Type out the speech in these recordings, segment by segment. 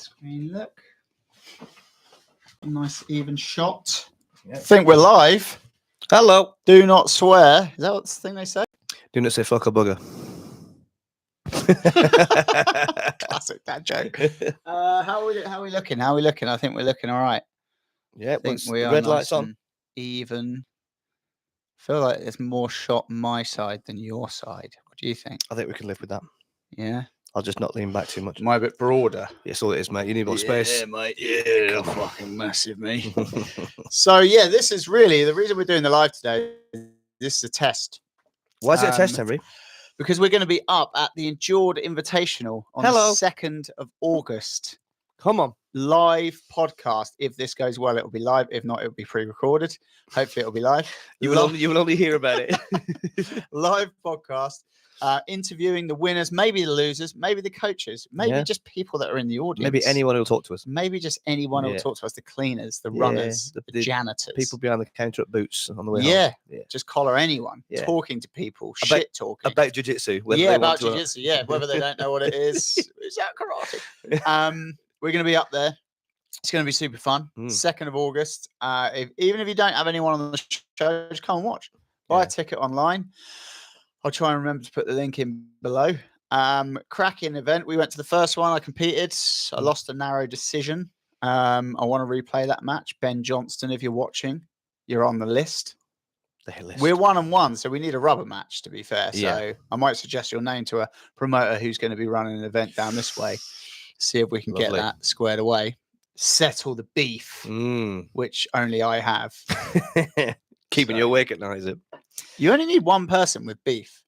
screen look. Nice even shot. Yep. I think we're live. Hello. Do not swear. Is that what the thing they say? Do not say fuck a bugger. Classic dad joke. How are we looking? I think we're looking all right. Yeah, once we are red lights on. Even. I feel like there's more shot my side than your side. What do you think? I think we can live with that. Yeah. I'll just not lean back too much. Am I a bit broader? Yes, all it is, mate. You need more space. Yeah, mate. Yeah, fucking massive, me. So, yeah, this is really the reason we're doing the live today. This is a test. Why is it a test, Henry? Because we're going to be up at the Endured Invitational on the 2nd of August. Come on. Live podcast. If this goes well, it will be live. If not, it will be pre-recorded. Hopefully, it will be live. You will only hear about it. Live podcast. Interviewing the winners, maybe the losers, maybe the coaches, maybe just people that are in the audience. Maybe anyone who'll talk to us. Maybe just anyone who'll talk to us. The cleaners, the runners, the janitors. People behind the counter at Boots on the way home. Yeah. Just collar anyone. Yeah. Talking to people. Shit talking. About jiu-jitsu. About jiu-jitsu. Yeah. Whether they don't know what it is. Is that karate? We're going to be up there. It's going to be super fun. 2nd of August. Even if you don't have anyone on the show, just come and watch. Buy a ticket online. I'll try and remember to put the link in below. Cracking event. We went to the first one. I competed. I lost a narrow decision. I want to replay that match. Ben Johnston, if you're watching, you're on the list. We're 1-1, so we need a rubber match, to be fair. So I might suggest your name to a promoter who's going to be running an event down this way. See if we can get that squared away. Settle the beef, which only I have. Keeping you awake at night, is it? You only need one person with beef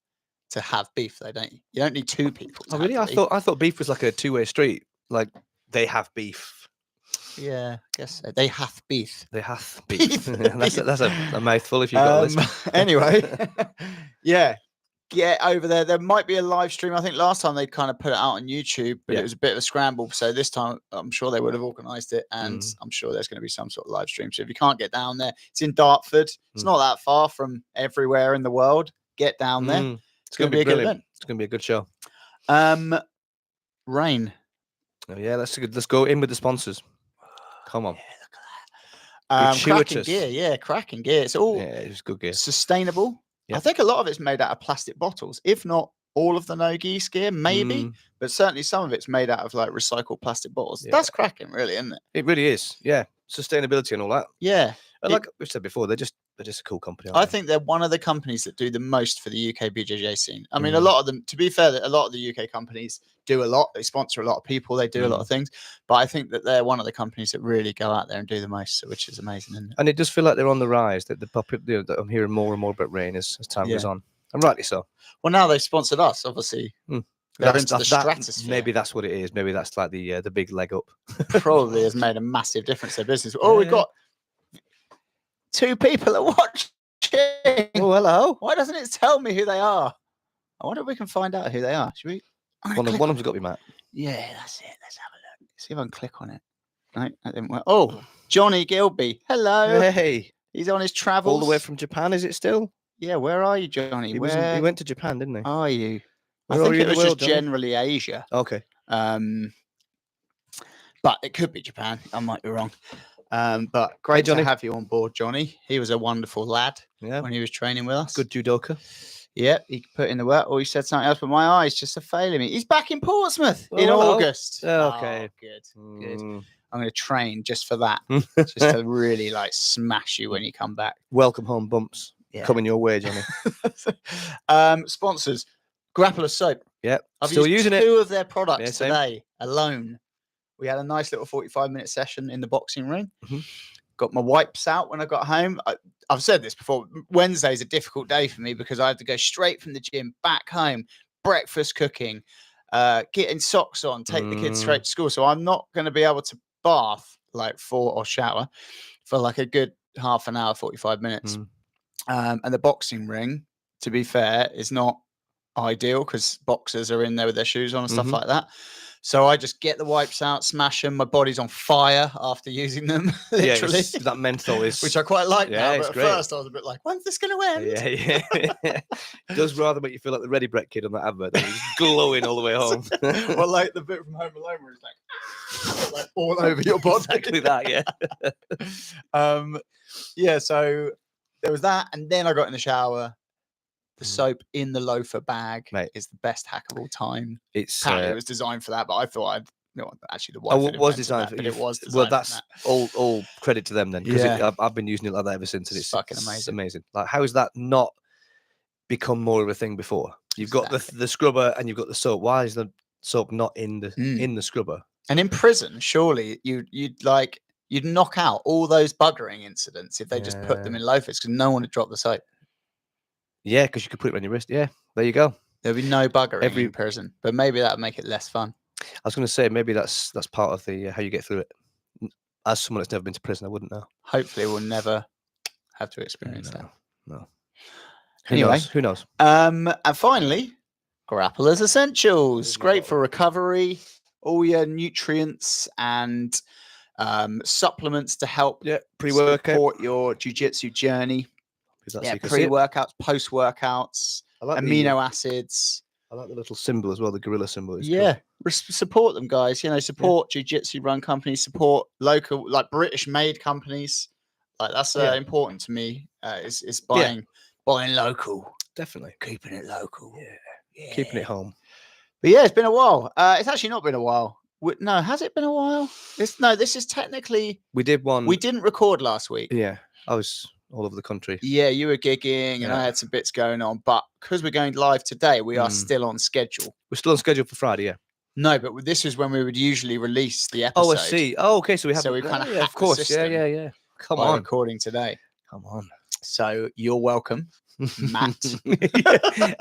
to have beef, though, don't you? You don't need two people. Oh, really? I thought beef was like a two-way street. Like they have beef. Yeah, I guess so. They have beef. They have beef. That's a mouthful if you've got a list. Anyway, get over there. There might be a live stream. I think last time they kind of put it out on YouTube, but it was a bit of a scramble. So this time, I'm sure they would have organised it, and I'm sure there's going to be some sort of live stream. So if you can't get down there, it's in Dartford. It's not that far from everywhere in the world. Get down there. It's going to be a good event. It's going to be a good show. Rain. Oh yeah, that's good. Let's go in with the sponsors. Come on. Yeah, look at that. Cracking gear. Yeah, cracking gear. It's all it's good gear. Sustainable. Yep. I think a lot of it's made out of plastic bottles, if not all of the nogi gear, maybe, but certainly some of it's made out of like recycled plastic bottles. Yeah. That's cracking, really, isn't it? It really is. Yeah, sustainability and all that. Yeah, and like we've said before, they're just a cool company. I think they're one of the companies that do the most for the UK BJJ scene. I mean, a lot of them. To be fair, a lot of the UK companies do a lot. They sponsor a lot of people. They do a lot of things. But I think that they're one of the companies that really go out there and do the most, which is amazing, isn't it? And it does feel like they're on the rise. That that I'm hearing more and more about Rain as time goes on. And rightly so. Well, now they've sponsored us, obviously. They're into the stratosphere. Maybe that's what it is. Maybe that's like the big leg up. Probably has made a massive difference to their business. Oh, we've got 2 people that watch. Oh, hello. Why doesn't it tell me who they are? I wonder if we can find out who they are. Should we? One of them's got to be Matt. Yeah, that's it. Let's have a look. See if I can click on it. No, that didn't work. Oh, Johnny Gilby. Hello. Hey. He's on his travels. All the way from Japan, is it still? Yeah, where are you, Johnny? He went to Japan, didn't he? Are you? I think it was just generally Asia. Okay. But it could be Japan. I might be wrong. But great to have you on board, Johnny. He was a wonderful lad when he was training with us. Good judoka. Yeah, he put in the work. Or he said something else, but my eyes just are failing me. He's back in Portsmouth in August. Okay. Oh, good. I'm going to train just for that. Just to really like smash you when you come back. Welcome home bumps. Coming your way, Johnny. Sponsors. Grappler soap. Yeah. I've still used using 2 of their products today alone. We had a nice little 45-minute session in the boxing ring. Got my wipes out when I got home. I've said this before. Wednesday's a difficult day for me because I have to go straight from the gym back home, breakfast cooking, getting socks on, take the kids straight to school. So I'm not going to be able to bath or shower for like a good half an hour, 45 minutes. And the boxing ring, to be fair, is not ideal because boxers are in there with their shoes on and stuff like that. So I just get the wipes out, smash them. My body's on fire after using them, literally. Yeah, that menthol is... Which I quite like now, but at first I was a bit like, when's this going to end? Yeah. It does rather make you feel like the Ready Brett kid on that advert. He's glowing all the way home. Well, like the bit from Home Alone where he's like... like all over your body. Exactly that, yeah. Yeah, so there was that, and then I got in the shower. The soap in the loafer bag is the best hack of all time. Apparently it was designed for that, but I thought actually the wife it was designed for that, but it was designed well, that's for all credit to them then, because Yeah. I've been using it like that ever since, and it's fucking amazing. Like, how has that not become more of a thing before? You've got the scrubber and you've got the soap. Why is the soap not in the scrubber? And in prison, surely you'd knock out all those buggering incidents if they just put them in loafers, because no one would drop the soap. Yeah, because you could put it on your wrist. Yeah, there you go. There'd be no buggering in prison, but maybe that would make it less fun. I was going to say, maybe that's part of the how you get through it. As someone that's never been to prison, I wouldn't know. Hopefully we'll never have to experience that. No. Anyway, who knows? And finally, Grappler's Essentials. Great for recovery. All your nutrients and supplements to help support your jiu-jitsu journey. Pre-workouts, post-workouts, amino acids. I like the little symbol as well, the gorilla symbol. Cool. Support them, guys. Support jiu-jitsu run companies, support local, like British-made companies. Like that's important to me. It's buying local. Definitely. Keeping it local. Yeah. Keeping it home. But yeah, it's been a while. It's actually not been a while. No, has it been a while? This is technically... We did one... We didn't record last week. Yeah, I was all over the country. Yeah, you were gigging and I had some bits going on. But because we're going live today, we are still on schedule. We're still on schedule for Friday, yeah. No, but this is when we would usually release the episode. Oh, I see. Oh, okay, so we have... So we kind of of course, yeah. Come on. Recording today. Come on. So you're welcome, Matt.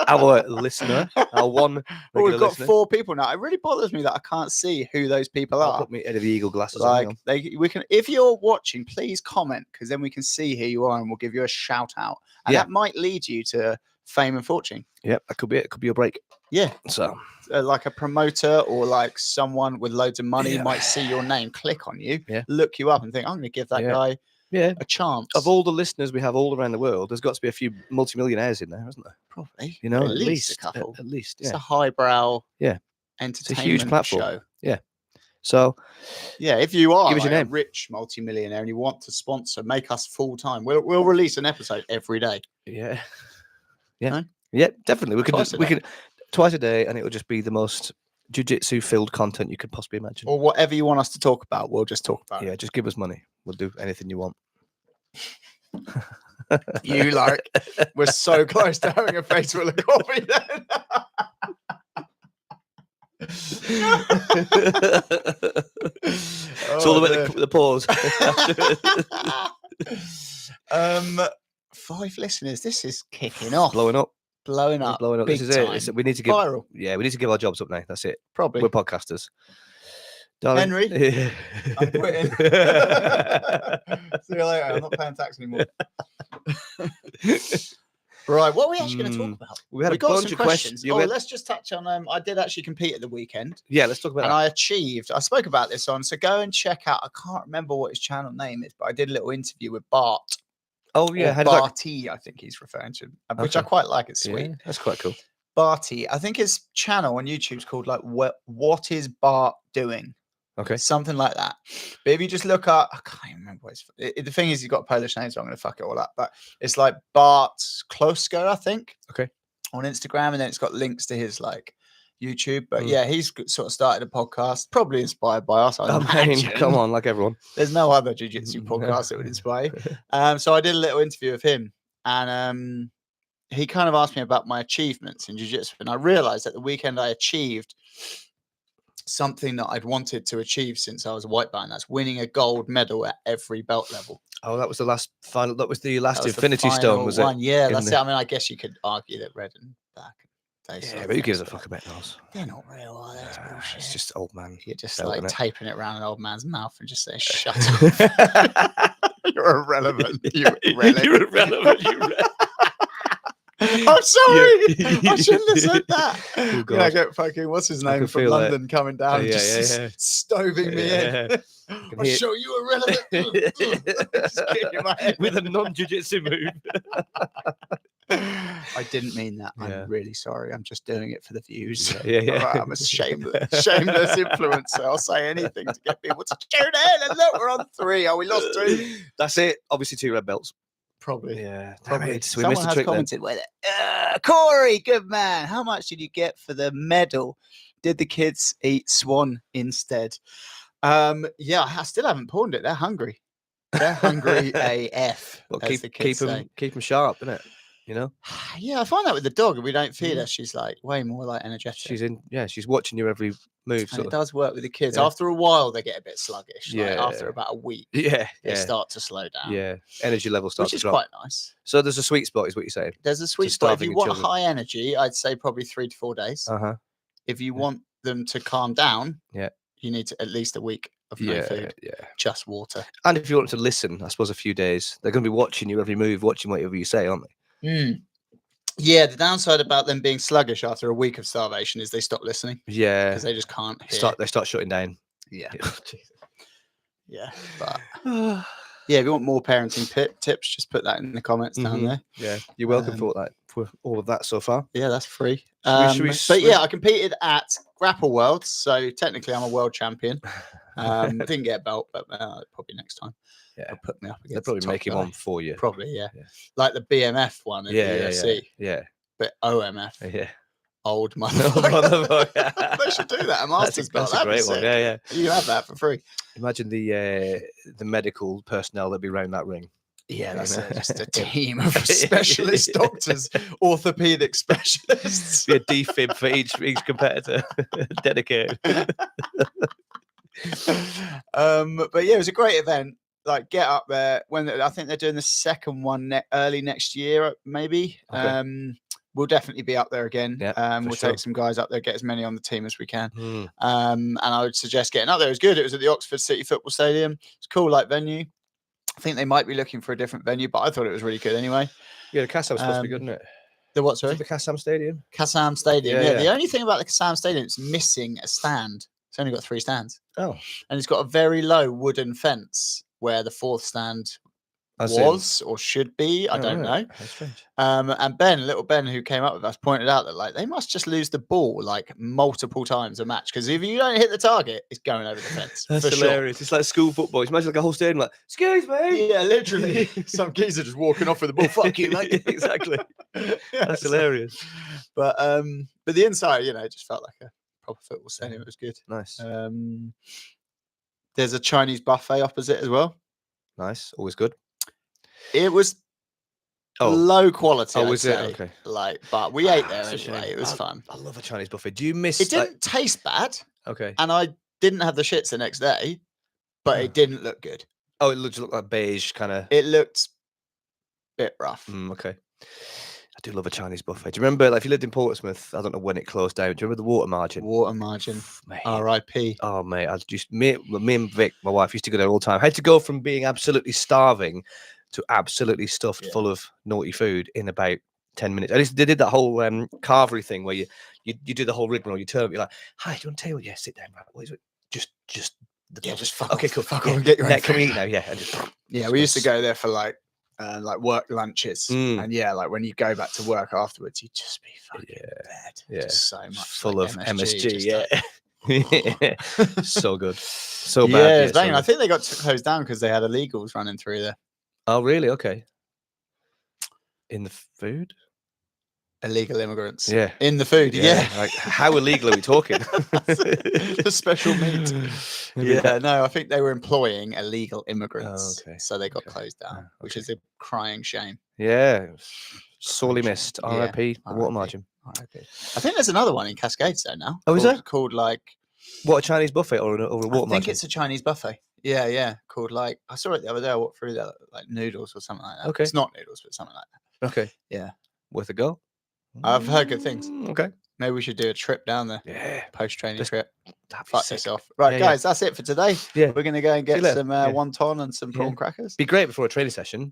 Our listener, our one we've got listener. 4 people now. It really bothers me that I can't see who those people are. I'll put me head of the eagle glasses on. We can, if you're watching, please comment, because then we can see who you are and we'll give you a shout out. And that might lead you to fame and fortune. Yeah, that could be it. It could be a break. Yeah. So like a promoter or like someone with loads of money might see your name, click on you, look you up and think, I'm going to give that guy a chance. Of all the listeners we have all around the world, there's got to be a few multimillionaires in there, hasn't there? Probably. At least a couple. At least, It's a highbrow entertainment it's a huge platform. show. Yeah. So, if you are give us your name. A rich multimillionaire and you want to sponsor, make us full time. We'll release an episode every day. Yeah. No? Yeah, definitely. We can twice a day, and it will just be the most jiu-jitsu filled content you could possibly imagine. Or whatever you want us to talk about, we'll just talk about it. Yeah, just give us money. We'll do anything you want. We're so close to having a face full of coffee then. It's all about the pause. 5 listeners. This is kicking off. Blowing up. This is it. We need to give viral. Yeah, we need to give our jobs up now. That's it. Probably. We're podcasters. Darling. Henry, I'm quitting. See you later. I'm not paying tax anymore. Right, what are we actually going to talk about? We got a bunch of questions. Let's just touch on. I did actually compete at the weekend. Yeah, let's talk about that. I spoke about this on. So go and check out. I can't remember what his channel name is, but I did a little interview with Bart. Oh yeah, Barty, I think he's referring to, which I quite like. It's sweet. Yeah, that's quite cool. Barty, I think his channel on YouTube is called like what is Bart doing? Okay, something like that. But if you just look up, I can't even remember what the thing is. He's got a Polish name, so I'm going to fuck it all up. But it's like Bart Klosko, I think. Okay, on Instagram, and then it's got links to his like YouTube. But yeah, he's sort of started a podcast, probably inspired by us. I mean, come on, like everyone. There's no other jiu-jitsu podcast that would inspire. So I did a little interview with him, and he kind of asked me about my achievements in jiu-jitsu, and I realized at the weekend I achieved something that I'd wanted to achieve since I was a white belt, and that's winning a gold medal at every belt level. Oh, that was the last final. That was the last Infinity Stone, was it? Yeah, that's it. I mean, I guess you could argue that red and black. Yeah, but who gives a fuck about those? They're not real, are they? That's bullshit. It's just old man. You're just like taping it around an old man's mouth and just saying, "Shut up." You're irrelevant. You're irrelevant. I'm sorry. I shouldn't have said that. Oh, I get fucking what's his name from London coming down and just stoving me in. I'll show you irrelevant. Just kicking my head with a non-jiu-jitsu move. I didn't mean that. Yeah. I'm really sorry. I'm just doing it for the views. Yeah. I'm a shameless influencer. I'll say anything to get people to tune in. And look, we're on 3. Oh, we lost 2. That's it. Obviously 2 red belts. Probably. Yeah. Probably. We Someone missed a has trick commented with it. Corey, good man. How much did you get for the medal? Did the kids eat swan instead? Yeah, I still haven't pawned it. They're hungry. They're hungry AF. Well, as the kids say. keep them sharp, innit? You know? Yeah, I find that with the dog. If we don't feed her, she's like way more like energetic. She's watching your every move. And it does work with the kids. Yeah. After a while, they get a bit sluggish. Yeah. Like after about a week, they start to slow down. Yeah. Energy levels start which to is drop. quite nice. So there's a sweet spot, is what you're saying. There's a sweet spot. If you starving want children. high energy, I'd say probably 3 to 4 days. If you want them to calm down, you need to at least a week of no food, just water. And if you want them to listen, I suppose a few days, they're going to be watching your every move, watching whatever you say, aren't they? Yeah, the downside about them being sluggish after a week of starvation is they stop listening. Yeah, because they just can't hear. They start shutting down. Yeah. Yeah, but yeah, if you want more parenting tips, just put that in the comments down there. Yeah, you're welcome for all of that so far. Yeah, that's free. But yeah, I competed at Grapple Worlds, so technically I'm a world champion. Didn't get a belt, but probably next time. Yeah, they'll put me up against. They're probably making one for you. Probably, yeah. Like the BMF one at the UFC. Yeah. But OMF. Yeah. Old motherfucker. They should do that. A master's belt. That's a great one. Yeah. You have that for free. Imagine the medical personnel that'd be around that ring. Yeah, that's just a team of specialist doctors, orthopedic specialists. Be a defib for each competitor, dedicated. But yeah, it was a great event. Like, get up there when I think they're doing the second one early next year, maybe. Okay. We'll definitely be up there again. We'll take some guys up there, get as many on the team as we can. And I would suggest getting up there. It was good. It was at the Oxford City Football Stadium. It's a cool, like, venue. I think they might be looking for a different venue, but I thought it was really good anyway. Yeah, the Kassam's supposed to be good, isn't it? The what, sorry? The Kassam Stadium? Kassam Stadium, yeah. The only thing about the Kassam Stadium, it's missing a stand. It's only got 3 stands. Oh. And it's got a very low wooden fence where the 4th stand or should be. I don't know. That's strange. And little Ben, who came up with us, pointed out that like they must just lose the ball like multiple times a match, because if you don't hit the target, it's going over the fence. That's hilarious. Sure. It's like school football. It's imagine like a whole stadium like, excuse me. Yeah, literally. Some geezer just walking off with the ball. Fuck you, mate. Exactly. That's hilarious. But the inside, it just felt like a proper football stadium. It was good. Nice. There's a Chinese buffet opposite as well. Nice. Always good. It was low quality. Oh, was it? Okay. But we ate there anyway. It was fun. I love a Chinese buffet. Do you miss? It didn't taste bad. Okay. And I didn't have the shits the next day, but it didn't look good. Oh, it looked like beige kind of. It looked a bit rough. Okay. I do love a Chinese buffet. Do you remember, like, if you lived in Portsmouth, I don't know when it closed down. Do you remember the Water Margin? Water Margin. R.I.P. Oh, mate. Me and Vic, my wife, used to go there all the time. I had to go from being absolutely starving to absolutely stuffed full of naughty food in about 10 minutes. At least they did that whole carvery thing where you do the whole rigmarole. You turn up, you're like, hi, do you want to tell you? Yeah, sit down. Right. What is it? Just fuck okay, off. cool. Fuck off. Get your own can we eat now? Yeah. We used to go there for like work lunches, and like when you go back to work afterwards, you just be fucking bad. Yeah, just so much full like of MSG. So good, so bad. Yeah, it's banging. I think they got closed down because they had illegals running through there. Oh, really? Okay. In the food? Illegal immigrants. Yeah. In the food. Yeah. Like, how illegal are we talking? The special meat. Yeah. No, I think they were employing illegal immigrants. Oh, okay. So they got closed down, which is a crying shame. Yeah. Sorely missed. R.I.P. Water Margin. R.I.P. I think there's another one in Cascades though now. Oh, is there? Called like. What, a Chinese buffet or a Water Margin? I think it's a Chinese buffet. Yeah. Called like, I saw it the other day. I walked through there, like noodles or something like that. Okay. It's not noodles, but something like that. Okay. Yeah. Worth a go? I've heard good things. Okay. Maybe we should do a trip down there. Yeah. Post-training trip. Fuck this off. Right, guys, that's it for today. Yeah. We're going to go and get some wonton and some prawn crackers. Be great before a training session.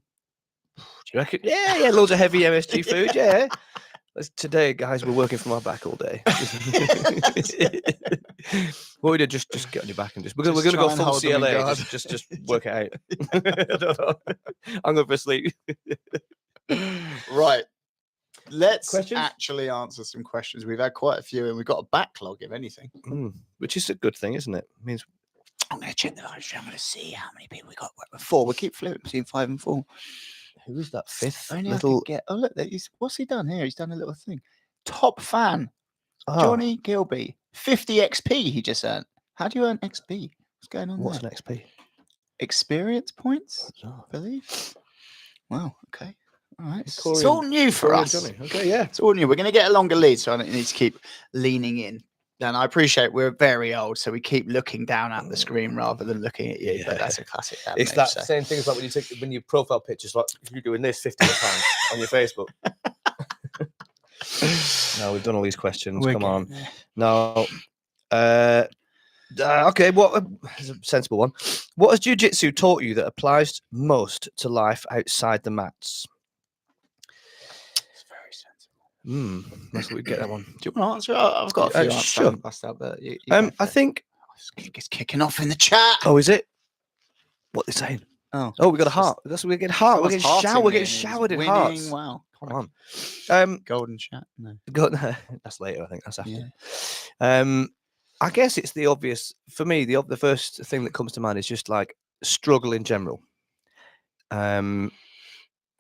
Do you reckon? Yeah. Loads of heavy MSG food. Yeah. Today, guys, we're working from our back all day. What we do, just get on your back and we're going to go full CLA. Just work it out. I don't know. I'm going for sleep. Right. let's questions? actually answer some questions. We've had quite a few, and we've got a backlog, if anything. Which is a good thing, isn't it? It means I'm going to check the live stream. I'm going to see how many people we got. 4. We keep flipping between 5 and 4. Who is that fifth Only little? I could get. Oh look, what's he done here? He's done a little thing. Top fan, Johnny Gilby, 50 XP. He just earned. How do you earn XP? What's going on? What's there? an XP? Experience points, I believe. Wow. Okay. All right. It's Corey all new for us. Johnny. Okay. Yeah. It's all new. We're going to get a longer lead, so I don't need to keep leaning in. And I appreciate we're very old, so we keep looking down at the screen rather than looking at you. Yeah. But that's a classic. It's that same thing as like when you profile pictures, like if you're doing this 50 times on your Facebook. No, we've done all these questions. Come on. There. No. Okay. What is a sensible one? What has jiu-jitsu taught you that applies most to life outside the mats? That's what we get that one. Do you want to answer? I've got a few answers. Sure. Out, but I think it's kicking off in the chat. Oh, is it? What they're saying? Oh, we got a heart. That's what we get. Heart. We're getting showered. We're getting showered in hearts. Wow. Come on. Golden chat. No. That's later. I think that's after. Yeah. I guess it's the obvious for me. The first thing that comes to mind is just like struggle in general. Because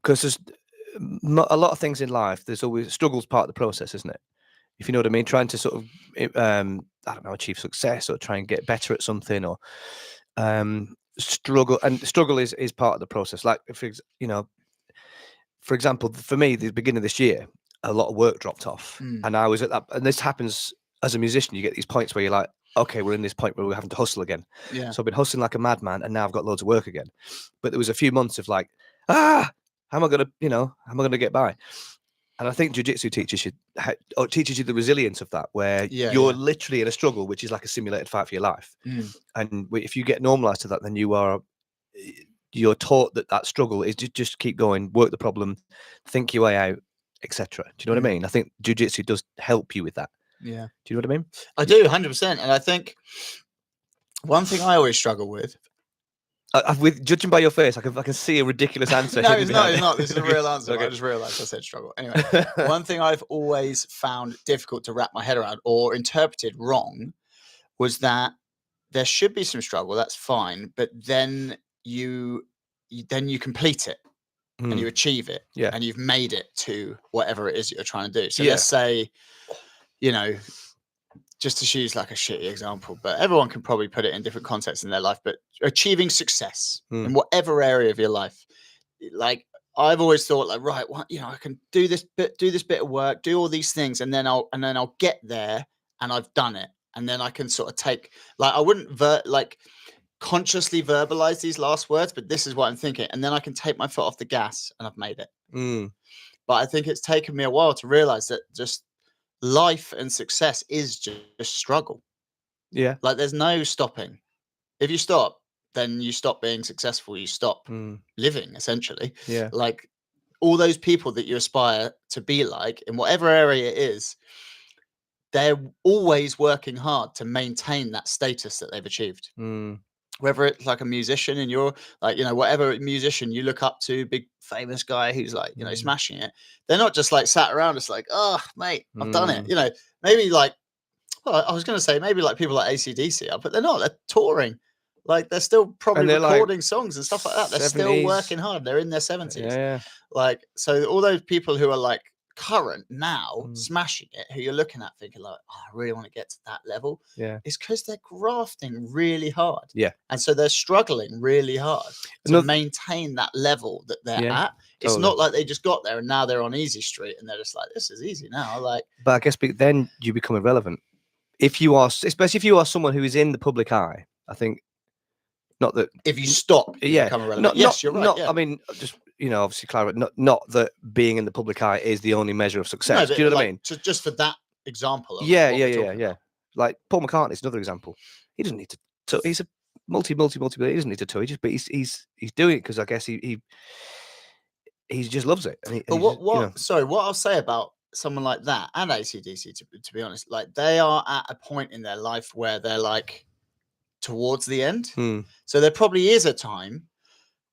there's a lot of things in life. There's always struggles part of the process, isn't it? If you know what I mean, trying to sort of I don't know, achieve success or try and get better at something, or struggle is part of the process. Like for example, for me, the beginning of this year, a lot of work dropped off, and I was at that. And this happens as a musician. You get these points where you're like, okay, we're in this point where we're having to hustle again. Yeah. So I've been hustling like a madman, and now I've got loads of work again. But there was a few months of like, how am I gonna get by? And I think jiu-jitsu teaches you the resilience of that, where you're literally in a struggle, which is like a simulated fight for your life. And if you get normalized to that, then you're taught that struggle is just keep going, work the problem, think your way out, etc. Do you know what I mean? I think jiu-jitsu does help you with that. Yeah. Do you know what I mean? I do, 100%. And I think one thing I always struggle with. With judging by your face, I can see a ridiculous answer. No, it's not. This is a real answer. Okay. I just realized I said struggle. Anyway, one thing I've always found difficult to wrap my head around or interpreted wrong was that there should be some struggle. That's fine, but then you complete it and you achieve it, and you've made it to whatever it is that you're trying to do. So let's say, just to use like a shitty example, but everyone can probably put it in different contexts in their life, but achieving success in whatever area of your life. Like I've always thought like, right, well, I can do this bit of work, do all these things. And then I'll get there and I've done it. And then I can sort of take, like, I wouldn't consciously verbalize these last words, but this is what I'm thinking. And then I can take my foot off the gas and I've made it. But I think it's taken me a while to realize that just life and success is just struggle. Yeah. Like there's no stopping. If you stop, then you stop being successful. You stop living, essentially. Yeah. Like all those people that you aspire to be like in whatever area it is, they're always working hard to maintain that status that they've achieved. Whether it's like a musician and you're like, whatever musician you look up to, big famous guy who's like, smashing it. They're not just like sat around. It's like, oh, mate, I've done it. Maybe like, well, I was going to say maybe like people like AC/DC are, but they're not. They're touring. Like they're still probably recording songs and stuff like that. They're 70s. Still working hard. They're in their 70s. Yeah. Like, so all those people who are like current now smashing it, who you're looking at thinking like, oh, I really want to get to that level. Yeah. It's because they're grafting really hard. Yeah. And so they're struggling really hard to maintain that level that they're at. It's not like they just got there and now they're on easy street and they're just like, this is easy now. Like, but I guess then you become irrelevant. If you are, especially if you are someone who is in the public eye, I think not that if you stop, you become irrelevant. You're right. I mean, just obviously, Clara, not that being in the public eye is the only measure of success. No, do you know what I mean? Just for that example. Yeah. Like Paul McCartney is another example. He doesn't need to. He's a multi. He doesn't need to tour. He's doing it because I guess he just loves it. But what I'll say about someone like that and AC/DC, to be honest, like they are at a point in their life where they're like towards the end. So there probably is a time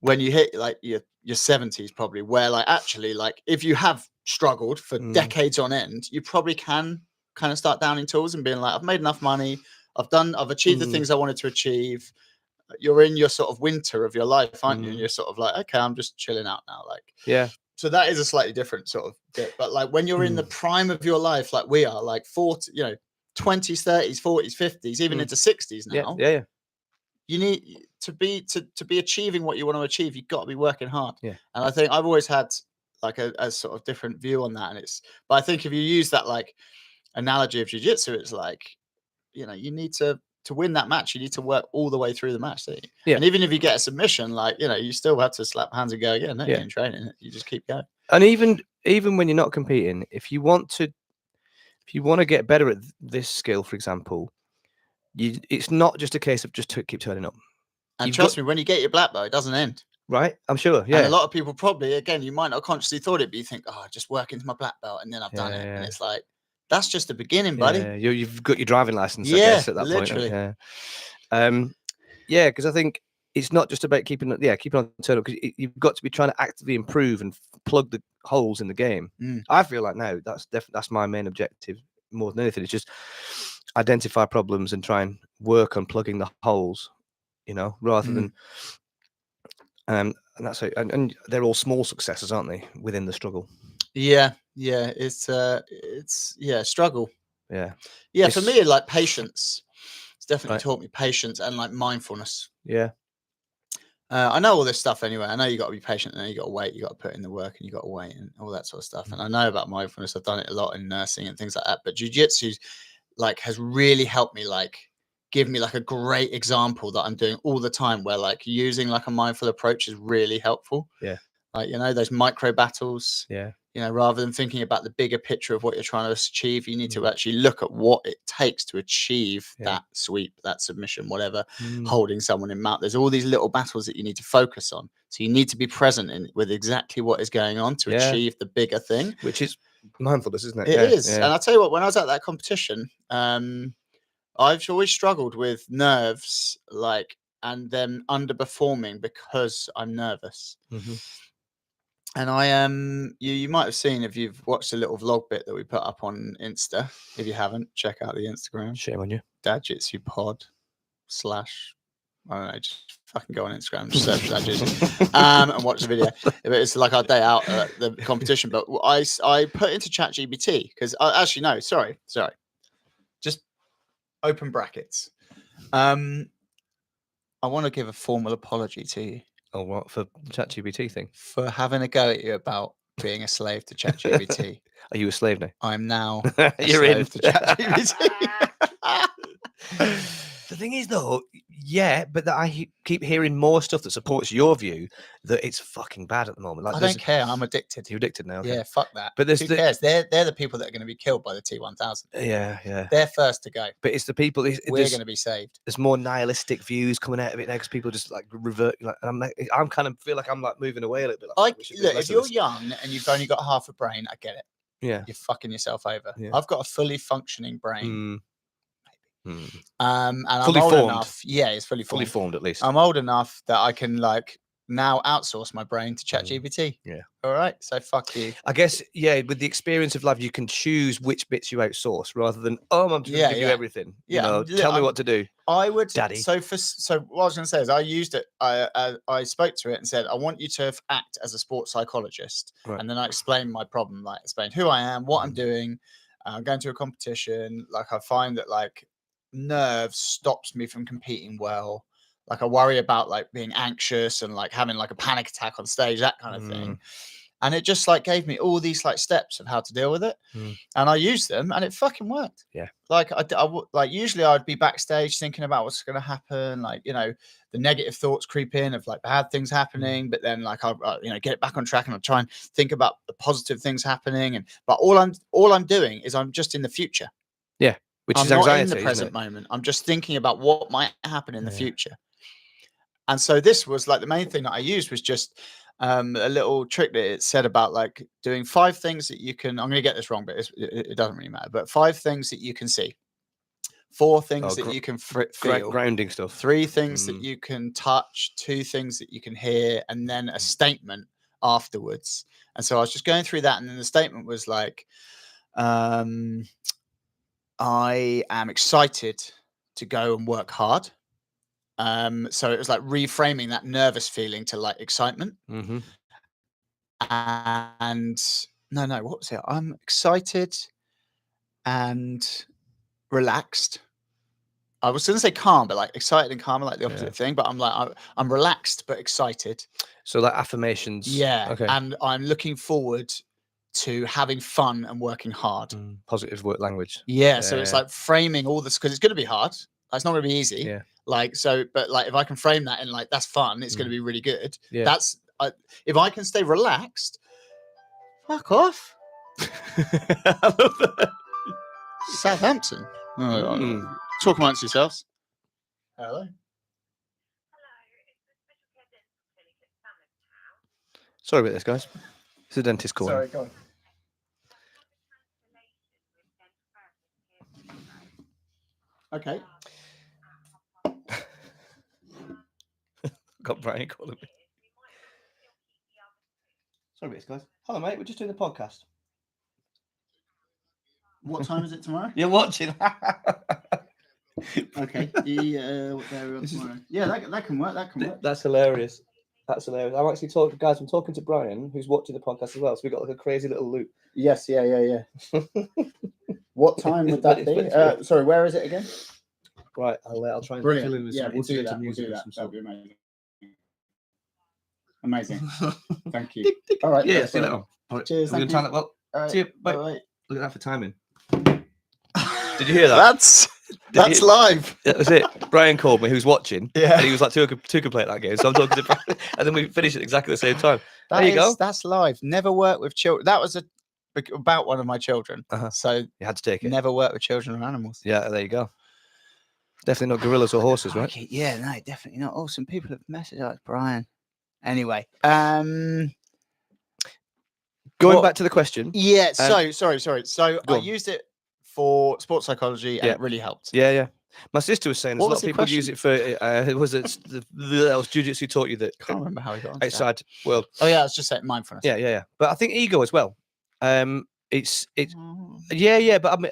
when you hit like your 70s, probably, where like actually like if you have struggled for decades on end, you probably can kind of start downing tools and being like, I've made enough money, I've achieved the things I wanted to achieve. You're in your sort of winter of your life, aren't you? And you're sort of like, okay, I'm just chilling out now. Like, yeah. So that is a slightly different sort of bit. But like when you're in the prime of your life, like we are, like 40, 20s, 30s, 40s, 50s, even into 60s now. Yeah. You need to be achieving what you want to achieve. You've got to be working hard. Yeah. And I think I've always had like a sort of different view on that. But I think if you use that like analogy of jiu-jitsu, it's like, you need to win that match, you need to work all the way through the match. Yeah. And even if you get a submission, like, you still have to slap hands and go again. No, in training, you just keep going. And even when you're not competing, if you want to get better at this skill, for example, it's not just a case of just keep turning up. And trust me, when you get your black belt, it doesn't end. Right, I'm sure. Yeah. And a lot of people probably, again, you might not consciously thought it, but you think, oh, just work into my black belt and then I've done it. And it's like, that's just the beginning, buddy. Yeah, you've got your driving license, I guess, at that literally. point. Yeah. Because I think it's not just about keeping on turning up, because you've got to be trying to actively improve and plug the holes in the game. I feel like now that's my main objective more than anything. It's just identify problems and try and work on plugging the holes, rather than and that's it. And they're all small successes, aren't they, within the struggle? Yeah, it's struggle. Yeah, for me, like patience. It's definitely taught me patience and like mindfulness. Yeah. I know all this stuff anyway. I know you got to be patient, and you got to wait. You got to put in the work, and you got to wait, and all that sort of stuff. And I know about mindfulness. I've done it a lot in nursing and things like that. But jiu-jitsu, like, has really helped me, like, give me like a great example that I'm doing all the time, where like using like a mindful approach is really helpful. Yeah. Like, those micro battles. Yeah. Rather than thinking about the bigger picture of what you're trying to achieve, you need to actually look at what it takes to achieve that sweep, that submission, whatever, holding someone in mount. There's all these little battles that you need to focus on. So you need to be present with exactly what is going on to achieve the bigger thing. Which is mindfulness, isn't it? It is. Yeah. And I'll tell you what, when I was at that competition, I've always struggled with nerves, like, and them underperforming because I'm nervous. And I you might have seen, if you've watched a little vlog bit that we put up on Insta. If you haven't, check out the Instagram. Shame on you. Dadjitsu Pod / I don't know, just fucking go on Instagram, just search Dadjitsu and watch the video. It's like our day out at the competition. But I put into ChatGPT because sorry, just open brackets. I want to give a formal apology to you. Oh, what, for the ChatGPT thing? For having a go at you about being a slave to ChatGPT. Are you a slave now? I'm now You're in to ChatGPT. The thing is, though, but that I keep hearing more stuff that supports your view that it's fucking bad at the moment. Like, I don't care. I'm addicted. You're addicted now. Okay. Yeah, fuck that. But who cares? They're the people that are going to be killed by the T1000. Yeah. They're first to go. But it's the people. We're going to be saved. There's more nihilistic views coming out of it now because people just like revert. Like, I'm kind of feel like I'm like moving away a little bit. Like, look, if you're young and you've only got half a brain, I get it. Yeah, you're fucking yourself over. Yeah. I've got a fully functioning brain. And fully I'm old formed. enough. Yeah, it's fully formed at least. I'm old enough that I can like now outsource my brain to ChatGPT. Yeah. All right. So fuck you. I guess, with the experience of life, you can choose which bits you outsource rather than, I'm just going to give you everything. Yeah. Tell me what to do. I would, Daddy. So what I was going to say is I used it. I spoke to it and said, I want you to act as a sports psychologist. Right. And then I explained my problem, like explained who I am, what I'm doing. I'm going to a competition. Like I find that like nerves stops me from competing well. Like I worry about like being anxious and like having like a panic attack on stage, that kind of thing. And it just like gave me all these like steps of how to deal with it. And I used them and it fucking worked. Yeah. Like like usually I'd be backstage thinking about what's going to happen. Like, the negative thoughts creep in of like bad things happening, but then like I'll get it back on track and I'll try and think about the positive things happening. But all I'm doing is I'm just in the future. Yeah. Which I'm is not anxiety, in the present moment. I'm just thinking about what might happen in the future. And so this was like the main thing that I used was just a little trick that it said about like doing 5 things that you can, I'm going to get this wrong, but it doesn't really matter, but 5 things that you can see, 4 things that you can feel, grounding stuff, 3 things that you can touch, 2 things that you can hear, and then a statement afterwards. And so I was just going through that, and then the statement was like, I am excited to go and work hard. So it was like reframing that nervous feeling to like excitement. And no, what was it? I'm excited and relaxed. I was going to say calm, but like excited and calm are like the opposite thing. But I'm like, I'm relaxed but excited. So like affirmations. Yeah. Okay. And I'm looking forward to having fun and working hard. Positive work language. Yeah. So it's like framing all this, because it's going to be hard. It's not going to be easy. Yeah. Like, so, but like, if I can frame that in like, that's fun, it's going to be really good. Yeah. That's, if I can stay relaxed, fuck off. I love that. Southampton. Talk amongst yourselves. Hello. Sorry about this, guys. It's a dentist calling. Sorry, go on. Okay. Got Brian calling me. Sorry about this, guys. Hello, mate. We're just doing the podcast. What time is it tomorrow? You're watching. Okay. Yeah, that can work. That can work. That's hilarious. That's hilarious. I'm actually talking, guys. I'm talking to Brian, who's watching the podcast as well. So we've got like a crazy little loop. Yes. Yeah. What time would that be? Sorry, where is it again? Right. I'll try and Brilliant. fill in with Yeah, some we'll do music. that. That'll be amazing. Amazing. Thank you. All right. Yeah. See you later. Right. Cheers. Thank you. Time that well. Right, see you. Bye. Look at that for timing. Did you hear that? That's live. That was it. Brian called me, who's watching. Yeah. And he was like, two can play that game. So I'm talking to Brian. And then we finished at exactly the same time. There you go. That's live. Never worked with children. That was about one of my children. So you had to take it. Never worked with children or animals. Yeah, there you go. Definitely not gorillas or horses, right? Yeah, no, definitely not. Some people have messaged like Brian. Anyway, going back to the question. Yeah. Sorry. So I used it for sports psychology, and it really helped. Yeah. My sister was saying there's a lot of people use it for. Was it that was jiu-jitsu taught you that? Can't remember how he got on outside world. Oh yeah, I was just saying mindfulness. Yeah. But I think ego as well. It's but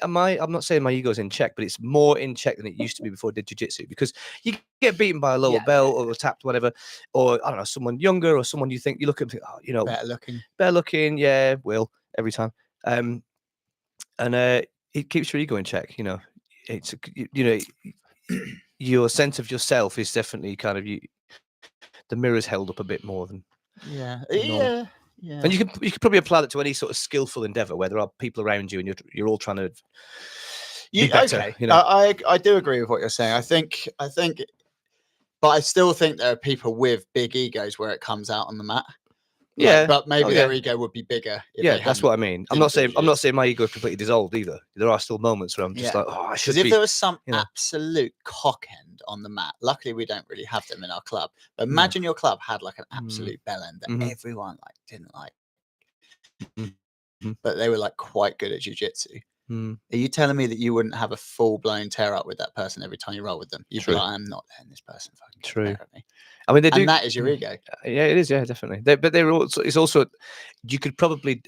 I'm not saying my ego's in check, but it's more in check than it used to be before I did jiu-jitsu, because you get beaten by a lower belt or tapped, whatever, or I don't know, someone younger or someone you think you look at and think, oh, you know, better looking, yeah, will every time, and it keeps your ego in check. You know, it's your sense of yourself is definitely kind of the mirror's held up a bit more than Yeah. And you could probably apply that to any sort of skillful endeavor where there are people around you and you're all trying to be better. Okay. You know? I do agree with what you're saying. I think, but I still think there are people with big egos where it comes out on the mat. But maybe their ego would be bigger. That's what I mean. I'm not saying my ego is completely dissolved either. There are still moments where I'm just like, oh, I should be. Because if there was some absolute cock end on the mat, luckily we don't really have them in our club. But imagine your club had like an absolute bell end that everyone like didn't like, but they were like quite good at jiu-jitsu. Are you telling me that you wouldn't have a full-blown tear up with that person every time you roll with them? You'd be like, I'm not letting this person fucking get better at me. I mean, they do. And that is your ego. Yeah, it is. Yeah, definitely. But they're also. It's also. You could probably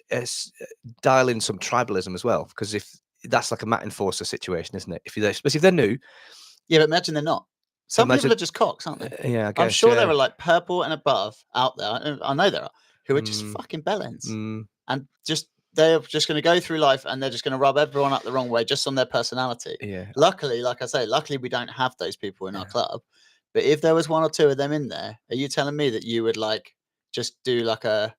dial in some tribalism as well, because if that's like a mat enforcer situation, isn't it? Especially if they're new. Yeah, but imagine they're not. Some people are just cocks, aren't they? Yeah, I guess, I'm sure there are like purple and above out there. I know there are who are just fucking bellends and they're just going to go through life and they're just going to rub everyone up the wrong way just on their personality. Yeah. Luckily, like I say, we don't have those people in our club. But if there was 1 or 2 of them in there, are you telling me that you would like just do like a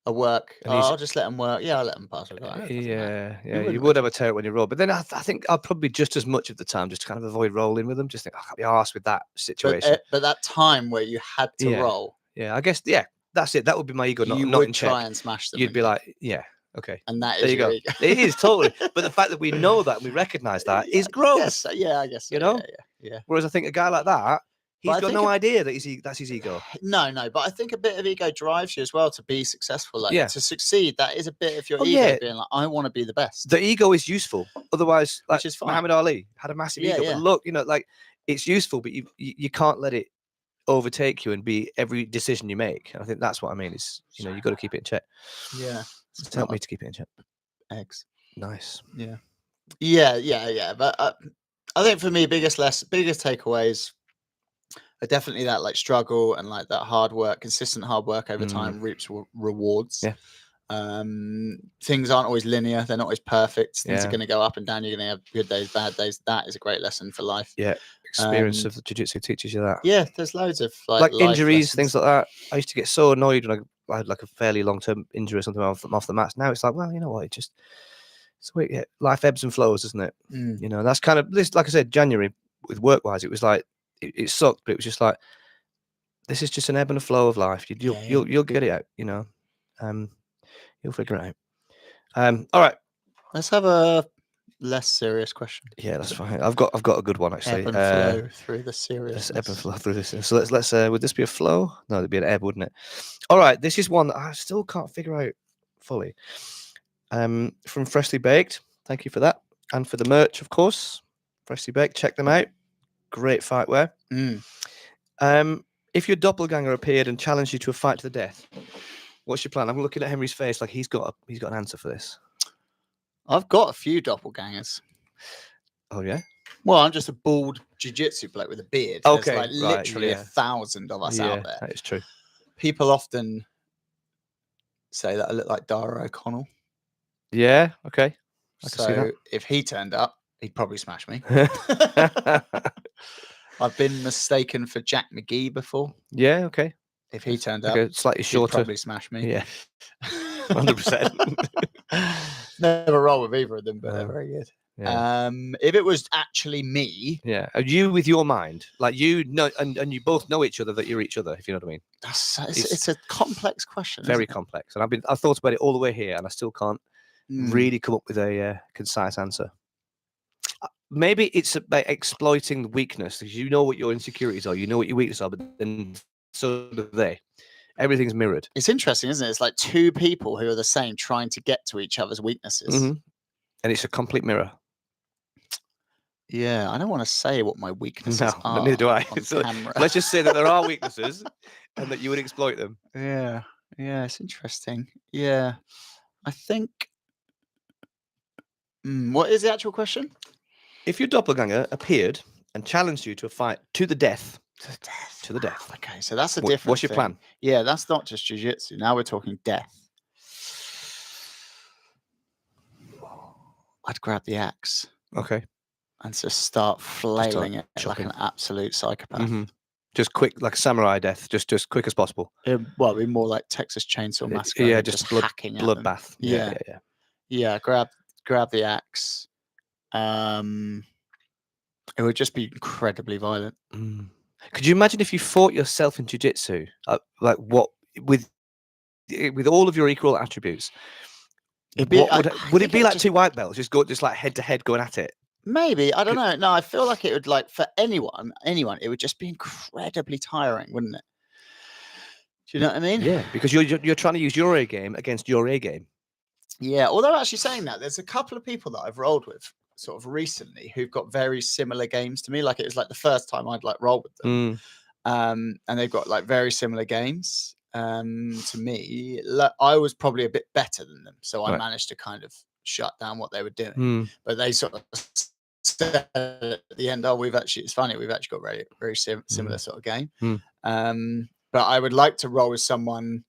work? I'll just let them work. Yeah, I'll let them pass. You would have a tear when you roll, but then I think I'll probably just as much of the time just kind of avoid rolling with them. Just think I can't be arsed with that situation. But that time where you had to roll. Yeah, I guess. Yeah, that's it. That would be my ego. Not in check. Try and smash them. You'd be like, yeah. Okay. And that is your ego. It is totally. But the fact that we know that and we recognize that is gross. I guess. You know? Yeah. Whereas I think a guy like that, He's got no idea that that's his ego. No, but I think a bit of ego drives you as well to be successful. Like to succeed, that is a bit of your ego being like, I want to be the best. The ego is useful. Otherwise, like Muhammad Ali had a massive ego. But look, like it's useful, but you can't let it overtake you and be every decision you make. I think that's what I mean. Is you've got to keep it in check. Yeah. It's helped me to keep it in check. Eggs. Nice. Yeah. But I think for me, biggest takeaways are definitely that like struggle and like that hard work, consistent hard work over time reaps rewards. Yeah. Things aren't always linear. They're not always perfect. Things are going to go up and down. You're going to have good days, bad days. That is a great lesson for life. Yeah. Experience of the jiu-jitsu teaches you that. Yeah. There's loads of like injuries, things like that. I used to get so annoyed when I had like a fairly long-term injury or something off the mats. Now it's like, well, you know what? Life ebbs and flows, isn't it? That's kind of this. Like I said, January with work-wise, it was like it sucked, but it was just like this is just an ebb and a flow of life. You'll get it out. You'll figure it out. All right, let's have a less serious question. Yeah, that's fine. I've got a good one actually. Ebb and flow through the serious. Ebb and flow through this. So let's. Would this be a flow? No, it'd be an ebb, wouldn't it? All right, this is one that I still can't figure out fully. From Freshly Baked, thank you for that, and for the merch, of course. Freshly Baked, check them out. Great fight wear. If your doppelganger appeared and challenged you to a fight to the death, what's your plan? I'm looking at Henry's face like he's got an answer for this. I've got a few doppelgangers. Oh yeah. Well, I'm just a bald jiu-jitsu bloke with a beard. Okay, there's like literally 1,000 of us out there. That is true. People often say that I look like Dara O'Connell. Yeah. Okay. So if he turned up, he'd probably smash me. I've been mistaken for Jack McGee before. Yeah. Okay. If he turned up, slightly shorter, he'd probably smash me. Yeah. 100%. Never roll with either of them, but they're very good. Yeah. If it was actually me, are you with your mind, like you know, and you both know each other that you're each other, if you know what I mean? It's a complex question. Very complex, and I've thought about it all the way here, and I still can't really come up with a concise answer. Maybe it's about exploiting the weakness, because you know what your insecurities are, you know what your weaknesses are, but then so do they. Everything's mirrored. It's interesting, isn't it? It's like two people who are the same trying to get to each other's weaknesses. Mm-hmm. And it's a complete mirror. Yeah, I don't want to say what my weaknesses are. Neither do I. So let's just say that there are weaknesses and that you would exploit them. Yeah, it's interesting. Yeah, I think... what is the actual question? If your doppelganger appeared and challenged you to a fight to the death. To the death. Okay, so that's a different What's your plan? Yeah, that's not just jiu-jitsu. Now we're talking death. I'd grab the axe. Okay. And just start flailing it like an absolute psychopath. Mm-hmm. Just quick, like samurai death, just quick as possible. Well, it'd be more like Texas Chainsaw Massacre. Yeah, just hacking bloodbath. Yeah. Grab the axe. It would just be incredibly violent. Could you imagine if you fought yourself in jiu-jitsu, like what with all of your equal attributes? Would it be like two white belts, just like head to head going at it? Maybe, I don't know. No, I feel like it would, like, for anyone, it would just be incredibly tiring, wouldn't it? Do you know what I mean? Yeah, because you're trying to use your A game against your A game. Yeah, although actually saying that, there's a couple of people that I've rolled with sort of recently who've got very similar games to me. Like, it was like the first time I'd like roll with them. And they've got like very similar games to me. I was probably a bit better than them, so I managed to kind of shut down what they were doing. But they sort of said at the end, it's funny, we've actually got very, very similar sort of game. But I would like to roll with someone,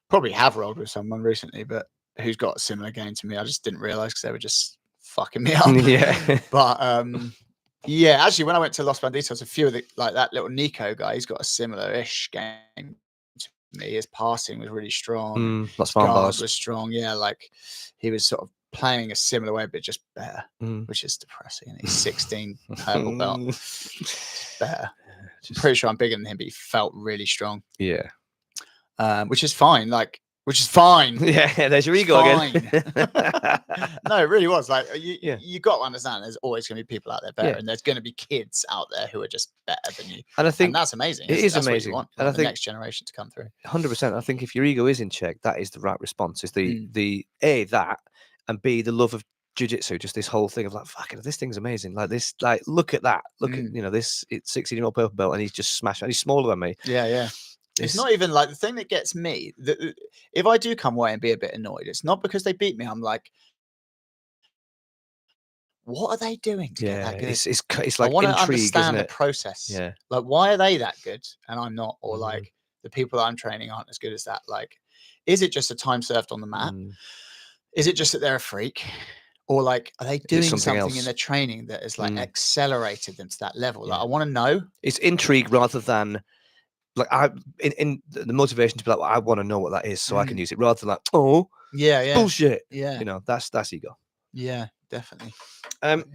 probably have rolled with someone recently, but who's got a similar game to me. I just didn't realize because they were just fucking me up. Yeah. But actually, when I went to Los Banditos, a few of like that little Nico guy, he's got a similar-ish game to me. His passing was really strong. His guard was strong. Yeah, like he was sort of playing a similar way, but just better, which is depressing. And he's 16 purple belt. Better. I'm pretty sure I'm bigger than him, but he felt really strong. Yeah. Which is fine. Like, which is fine. Yeah, there's your ego again. No, it really was. Like Yeah. you got to understand, there's always going to be people out there better, Yeah. and there's going to be kids out there who are just better than you. And I think that's amazing. it is That's amazing. What you want. And I the think next generation to come through. 100%. I think if your ego is in check, that is the right response. Is the A, that, and B, the love of jiu-jitsu, just this whole thing of like, fucking, this thing's amazing. Like this, like, look at that. Look at, this, it's 16-year-old purple belt and he's just smashing. He's smaller than me. Yeah. It's not even like the thing that gets me. If I do come away and be a bit annoyed, it's not because they beat me. I'm like, what are they doing to get that good? It's like I want to intrigue, understand isn't the it? process. Yeah. Like, why are they that good and I'm not? Or like the people that I'm training aren't as good as that. Like, is it just a time served on the mat? Is it just that they're a freak? Or like, are they doing something in their training that has like accelerated them to that level? Like, I want to know. It's intrigue rather than like in the motivation to be like, well, I want to know what that is so I can use it, rather than like, bullshit. Yeah. That's ego. Yeah, definitely. I'm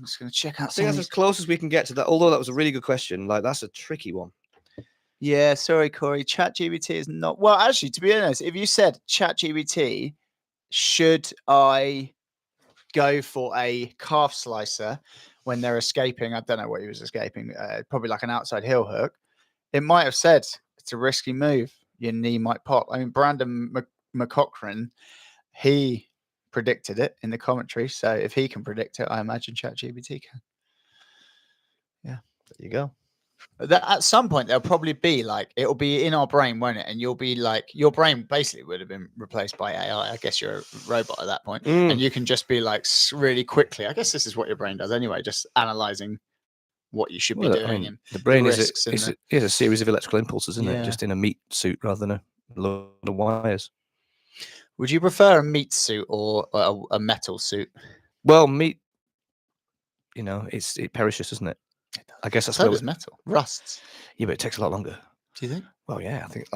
just going to check out. I think that's as close as we can get to that. Although that was a really good question. Like, that's a tricky one. Yeah, sorry, Corey. ChatGPT is not. Well, actually, to be honest, if you said ChatGPT, should I go for a calf slicer when they're escaping? I don't know what he was escaping. Probably like an outside heel hook. It might have said it's a risky move. Your knee might pop. I mean, Brandon McCochran, he predicted it in the commentary. So if he can predict it, I imagine ChatGPT can. Yeah, there you go. At some point, there'll probably be like, it'll be in our brain, won't it? And you'll be like, your brain basically would have been replaced by AI. I guess you're a robot at that point. And you can just be like really quickly. I guess this is what your brain does anyway, just analyzing what you should be doing. I mean, the brain is a series of electrical impulses, isn't it? Just in a meat suit rather than a load of wires. Would you prefer a meat suit or a metal suit? Well, meat, it perishes, doesn't it? I guess that's where metal rusts. Yeah, but it takes a lot longer. Do you think? Well, yeah, I think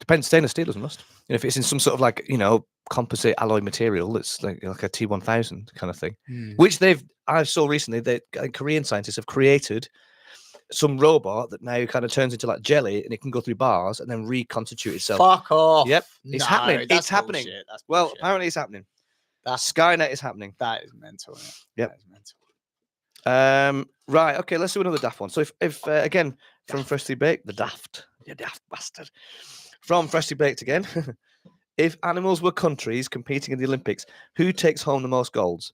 depends. Stainless steel doesn't rust. If it's in some sort of composite alloy material, that's like a T1000 kind of thing, which I saw recently that Korean scientists have created some robot that now kind of turns into like jelly and it can go through bars and then reconstitute itself. Fuck off. Yep. It's happening. It's happening. Well, apparently it's happening. Skynet is happening. That is mental. Yep. That is mental. Right. Okay. Let's do another daft one. So if again, from Freshly Baked, the daft, you daft bastard. From Freshly Baked again. If animals were countries competing in the Olympics, who takes home the most golds?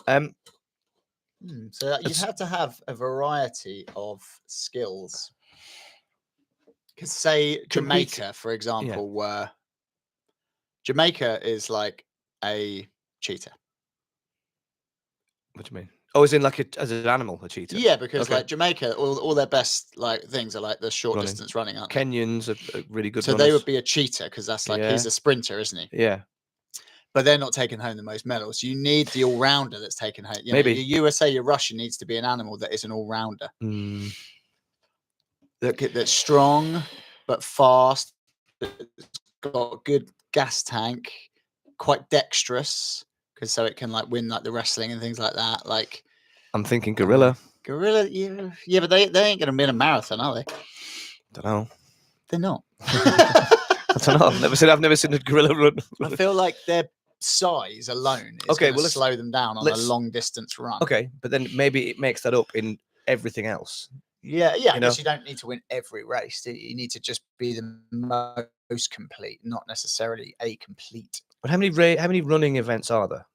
So you'd have to have a variety of skills. Because say Jamaica, for example, Jamaica is like a cheetah. What do you mean? Oh, as in as an animal, a cheetah? Yeah, because like Jamaica, all their best things are like the short distance running, aren't they? Kenyans are really good. So they would be a cheetah because that's like he's a sprinter, isn't he? Yeah. But they're not taking home the most medals. You need the all-rounder that's taking home. Maybe your USA, your Russian needs to be an animal that is an all-rounder. That's strong but fast. That's got a good gas tank, quite dexterous, so it can win the wrestling and things like that. I'm thinking gorilla. Gorilla, yeah, but they ain't gonna win a marathon, are they? Don't know. They're not. I don't know. I've never seen a gorilla run. I feel like their size alone is going to slow them down on a long distance run. Okay, but then maybe it makes that up in everything else. Yeah. I guess you don't need to win every race. You need to just be the most complete, not necessarily a complete. But how many running events are there?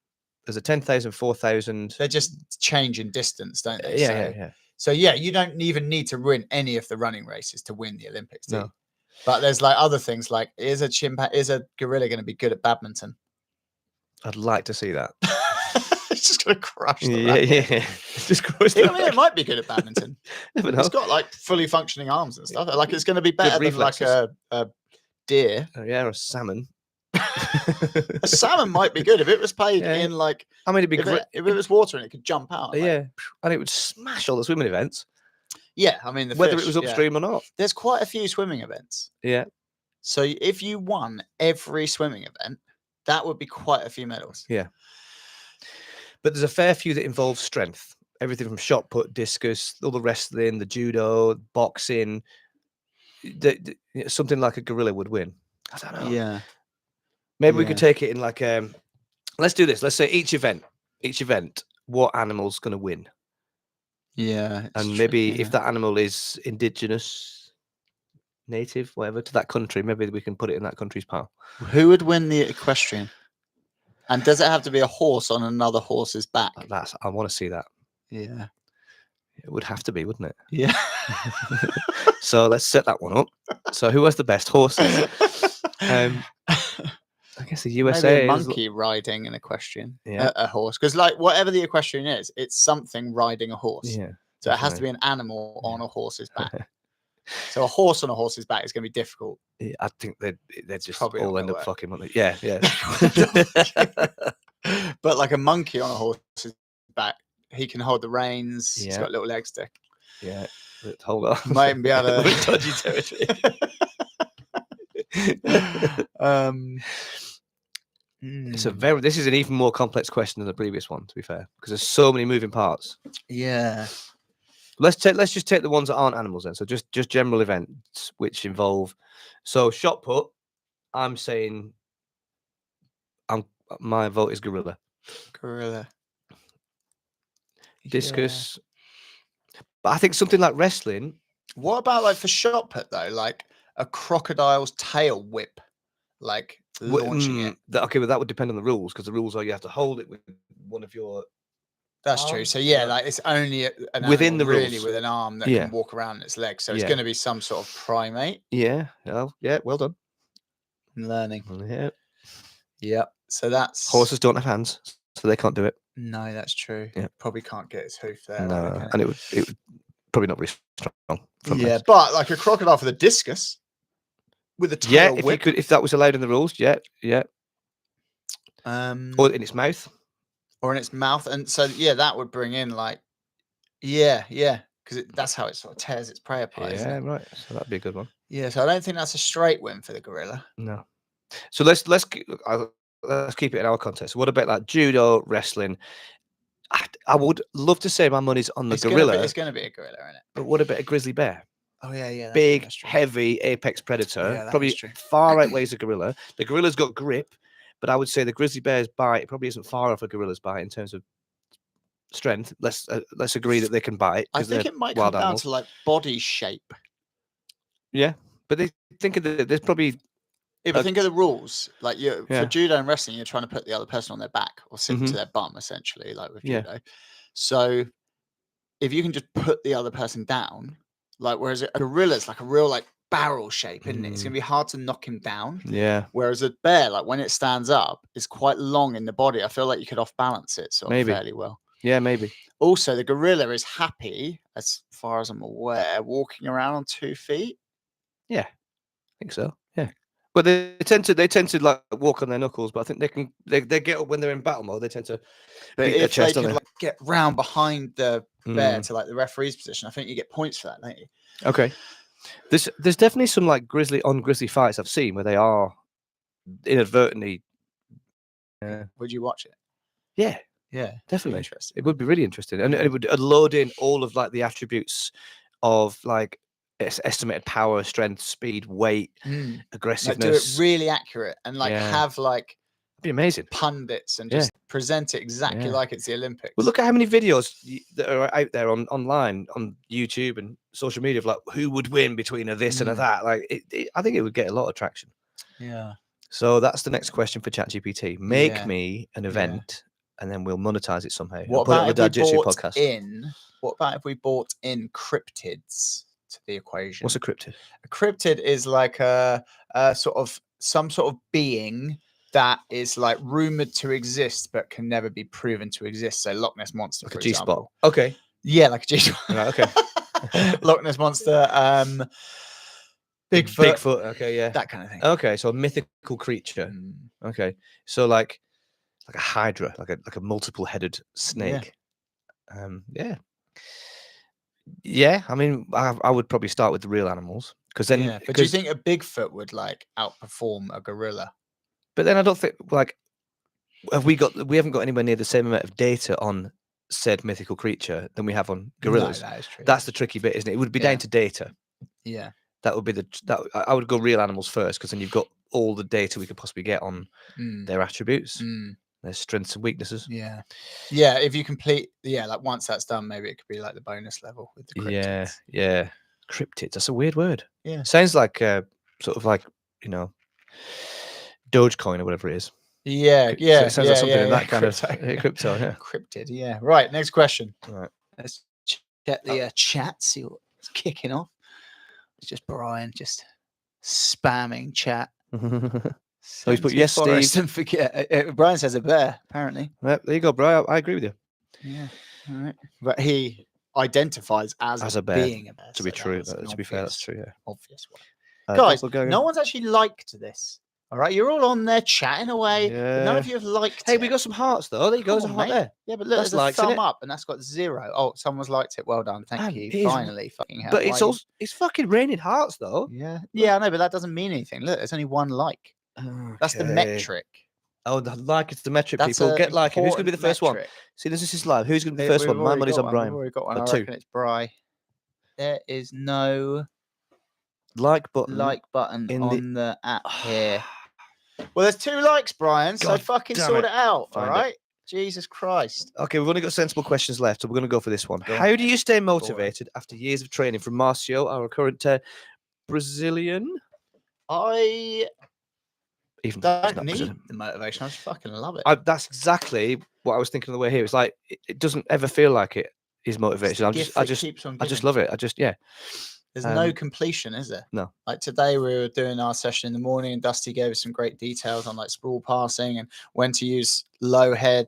There's a 10,000, 4,000. They just change in distance, don't they? Yeah. So you don't even need to win any of the running races to win the Olympics, do you? But there's other things is a gorilla going to be good at badminton? I'd like to see that. It's just going to crush the Yeah. Just crush it might be good at badminton. Never know. It's got fully functioning arms and stuff. It's going to be better than a deer. Or a salmon. A salmon might be good if it was paid in it'd be great if it was water and it could jump out. And it would smash all the swimming events. Yeah, I mean whether it was upstream or not. There's quite a few swimming events. Yeah. So if you won every swimming event, that would be quite a few medals. Yeah. But there's a fair few that involve strength. Everything from shot put, discus, all the wrestling, the judo, boxing. Something like a gorilla would win. I don't know. Yeah. Maybe we could take it in like let's do this. Let's say each event, what animal's going to win? Yeah. And maybe if that animal is indigenous, native, whatever, to that country, maybe we can put it in that country's pile. Who would win the equestrian? And does it have to be a horse on another horse's back? I want to see that. Yeah. It would have to be, wouldn't it? Yeah. So let's set that one up. So who has the best horses? I guess the USA. Maybe a monkey riding an equestrian. Yeah. A horse. Because like whatever the equestrian is, it's something riding a horse. Yeah. So it has to be an animal on a horse's back. So a horse on a horse's back is going to be difficult. Yeah, I think they'd just probably all not end gonna up work. fucking, wouldn't they? Yeah, yeah. But like a monkey on a horse's back, he can hold the reins. He's Yeah. got little legs to. Yeah. Hold on. Might even be able to. Dodgy territory. This is an even more complex question than the previous one, to be fair, because there's so many moving parts. Yeah. Let's just take the ones that aren't animals then. So just general events which involve. So shot put, I'm saying my vote is gorilla. Gorilla. Discus. Yeah. But I think something like wrestling. What about like for shot put though? Like a crocodile's tail whip, like launching it. Okay, but that would depend on the rules, because the rules are you have to hold it with one of your. That's true. So yeah, like it's only an within the really rules. with an arm that can walk around its legs. So it's going to be some sort of primate. Yeah. Yeah. Well done. Learning. Yeah. Yep. So that's horses don't have hands, so they can't do it. No, that's true. Yeah. Probably can't get its hoof there. No, and it would probably not be strong. Yeah, but like a crocodile for the discus with a tail whip. If that was allowed in the rules, yeah. Or in its mouth. Or in its mouth, and so that would bring in like, because that's how it sort of tears its prey apart. Yeah, right. So that'd be a good one. Yeah, so I don't think that's a straight win for the gorilla. No. So let's keep it in our context. What about like judo, wrestling? I would love to say my money's on the gorilla. It's going to be a gorilla, isn't it? But what about a grizzly bear? Oh yeah. Big, heavy, apex predator. Probably far outweighs a gorilla. The gorilla's got grip. But I would say the grizzly bear's bite probably isn't far off a gorilla's bite in terms of strength. Let's agree that they can bite. I think it might come down to like body shape. Yeah, but there's probably. Yeah, but think of the rules. Like for judo and wrestling, you're trying to put the other person on their back or sit to their bum, essentially, like with judo. So if you can just put the other person down, like whereas a gorilla's like a real like barrel shape, isn't it? It's gonna be hard to knock him down. Yeah. Whereas a bear, like when it stands up, is quite long in the body. I feel like you could off balance it fairly well. Yeah, maybe. Also, the gorilla is happy, as far as I'm aware, walking around on 2 feet. Yeah, I think so. Yeah. But they tend to like walk on their knuckles, but I think they get up when they're in battle mode. They tend to beat their chest, they could like get round behind the bear to like the referee's position, I think you get points for that, don't you? Okay. There's definitely some like grizzly fights I've seen where they are inadvertently. Would you watch it? Yeah, definitely. Interesting. It would be really interesting, and it would load in all of like the attributes of like estimated power, strength, speed, weight, aggressiveness. Like do it really accurate and like have like it'd be amazing pundits and just present it exactly like it's the Olympics. Well, look at how many videos that are out there online on YouTube and social media of like who would win between a this and a that. Like I think it would get a lot of traction. Yeah. So that's the next question for ChatGPT. Make me an event, and then we'll monetize it somehow. What about if we bought in cryptids to the equation? What's a cryptid? A cryptid is like a some sort of being that is like rumored to exist but can never be proven to exist. So Loch Ness Monster, like for a G-spot. example. Okay. Yeah, like a G-spot. Right, okay. Loch Ness Monster, Bigfoot. Okay, yeah. That kind of thing. Okay, so a mythical creature. Okay. So like a hydra, like a multiple-headed snake. Yeah. I mean, I would probably start with the real animals because then. Yeah, but do you think a Bigfoot would like outperform a gorilla? But then I don't think like we haven't got anywhere near the same amount of data on said mythical creature than we have on gorillas. No, that is true. That's the tricky bit, isn't it? It would be down to data. Yeah. That would be I would go real animals first because then you've got all the data we could possibly get on their attributes, their strengths and weaknesses. Yeah. If you complete, like once that's done, maybe it could be like the bonus level with the cryptids. Yeah. Cryptids. That's a weird word. Yeah. Sounds like sort of like, Dogecoin or whatever it is. It sounds like something in that kind of crypto. Yeah. Cryptid. Yeah. Right. Next question. Right. Let's check the chat. See what's kicking off. It's just Brian just spamming chat. So he's put yes, Steve. And forget. Brian says a bear. Apparently. Yep, there you go, Brian. I agree with you. Yeah. All right. But he identifies as a bear. Being a bear. To be true. To be fair, that's true. Yeah. Obvious one. Guys, no one's actually liked this. All right, you're all on there chatting away. Yeah. None of you have liked it. Hey, we got some hearts though. There you go. There's a heart there. Yeah, but look, there's a thumb up, and that's got 0. Oh, someone's liked it. Well done. Thank you. Finally, fucking hell. But it's fucking raining hearts though. Yeah, I know, but that doesn't mean anything. Look, there's only 1 like. Okay. That's the metric. Oh, the like it's the metric. People get liking. Who's going to be the first one? See, this is live. Who's going to be the first one? My money's on Brian. We've already got one. I reckon it's Bri. There is no like button on the app here. Well, there's 2 likes, Brian. So fucking sort it out. All right. Jesus Christ. Okay, we've only got sensible questions left, so we're going to go for this one. How do you stay motivated after years of training? From Marcio, our current Brazilian. I even don't need the motivation. I just fucking love it. That's exactly what I was thinking on the way here. It's like it doesn't ever feel like it is motivation. I just love it. There's no completion, is there? No. Like today, we were doing our session in the morning, and Dusty gave us some great details on like sprawl passing and when to use low head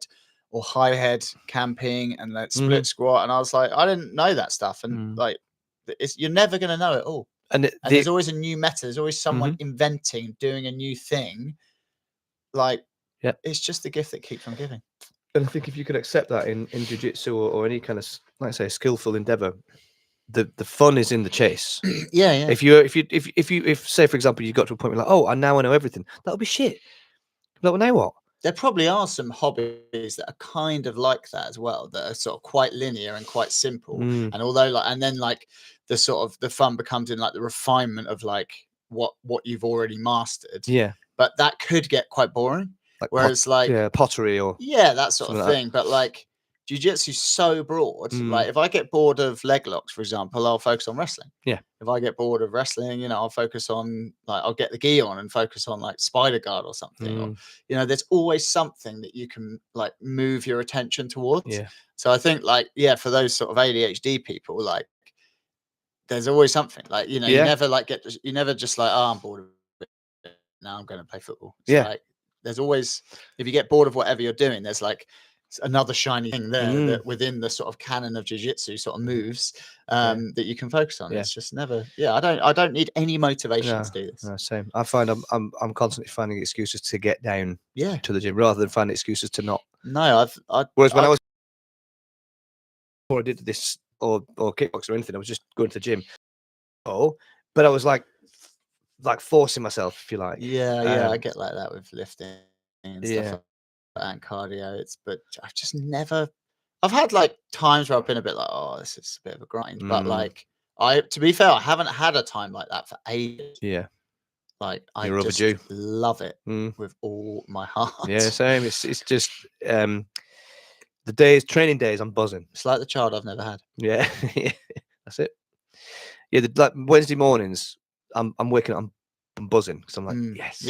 or high head camping and like split squat. And I was like, I didn't know that stuff, and like, you're never going to know it all. And there's always a new meta. There's always someone inventing, doing a new thing. Like, it's just the gift that keeps on giving. And I think if you could accept that in jiu-jitsu or any kind of, like I say, skillful endeavor, the fun is in the chase. Yeah. If say for example you got to a point where like, oh, I now know everything, that'll be shit. But well, now what? There probably are some hobbies that are kind of like that as well, that are sort of quite linear and quite simple. And although and then like the sort of the fun becomes in like the refinement of like what you've already mastered. Yeah. But that could get quite boring. Like whereas pottery or that sort of thing. But like jiu-jitsu is so broad. Like if I get bored of leg locks, for example, I'll focus on wrestling. Yeah. If I get bored of wrestling, I'll focus on I'll get the gi on and focus on like spider guard or something. Or, there's always something that you can like move your attention towards. Yeah. So I think for those sort of ADHD people, like there's always something like, you never like you never just like, oh, I'm bored of it. Now I'm going to play football. It's like, there's always, if you get bored of whatever you're doing, there's like another shiny thing there that within the sort of canon of jiu-jitsu sort of moves that you can focus on. It's just never. I don't need any motivation to do this. No, same. I find I'm constantly finding excuses to get down to the gym rather than finding excuses to not. No, whereas when I was before I did this or kickbox or anything, I was just going to the gym. But I was like forcing myself, if you like. I get like that with lifting and stuff and cardio. But I've just never. I've had like times where I've been a bit like, oh, this is a bit of a grind. But like, to be fair, I haven't had a time like that for ages. Yeah. Like I just love it with all my heart. Yeah, same. It's just the training days, I'm buzzing. It's like the child I've never had. Yeah, that's it. Yeah, like Wednesday mornings, I'm waking up, I'm buzzing because I'm like, yes,